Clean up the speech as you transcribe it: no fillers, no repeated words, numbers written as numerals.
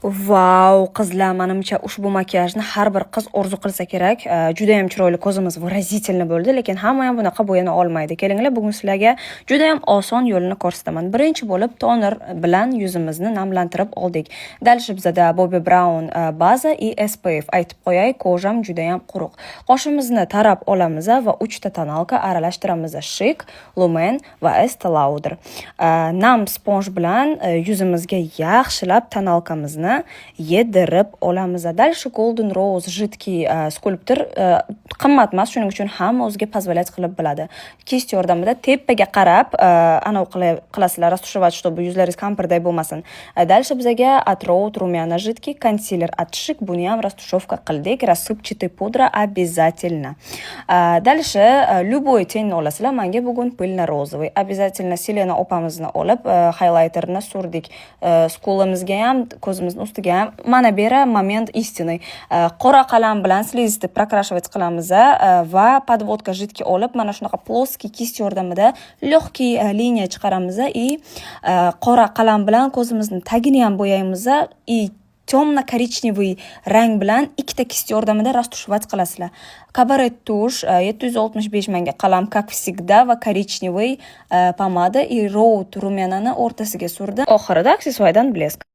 Vau, qizlar, menimcha ushbu makiyajni har bir qiz orzu qilsa kerak. Juda ham chiroyli, ko'zimiz выразительный bo'ldi, lekin hamma ham bunaqa bo'yana olmaydi. Kelinglar, bugun sizlarga juda ham oson yo'lini ko'rsataman. Birinchi bo'lib toner bilan yuzimizni namlantirib oldik. Dalish bizada Bobbi Brown baza и SPF. Aytib qo'yay, kojam juda ham quruq. Qoshimizni tarab olamiz va 3 ta tonalka aralashtiramiz: Chic, Lumen va Estee Lauder. Nam sponj bilan yuzimizga yaxshilab tonalkamizni yedirib olamiz. Dalish Golden Rose жидкий skulptor qimmat emas, shuning uchun hamma o'ziga позволять qilib biladi. Kist yordamida tepaga qarab ana qilasizlar, rastушевать, чтобы yuzlaringiz kampirday bo'lmasin. Dalish bizga от Rode румяна жидкий, консилер от Chic, buni ham rastушевка qildik. Рассыпчатый pudra обязательно. Dalish любой tengni olasizlar. Menga bugun пыльно розовый. Обязательно Selena opamizni olib highlighterni surdik. Skulimizga ham, ko'zimizning ustiga ham. Mana bera moment истины. Qora qalam bilan slizitni прокрашивать qilamiz va подводка жидкий olib, mana shunaqa ploskiy kist yordamida легкий liniya chiqaramiz и qora qalam bilan ko'zimizni tagini ham bo'yaymiz и temno-korичневый rang bilan ikkita kist yordamida rastушевать qilasizlar. Cabaret tush 765 manga qalam, как всегда, va korичневый pomada и Rode rumyanani o'rtasiga surdim. Oxirida aksessuardan blesk.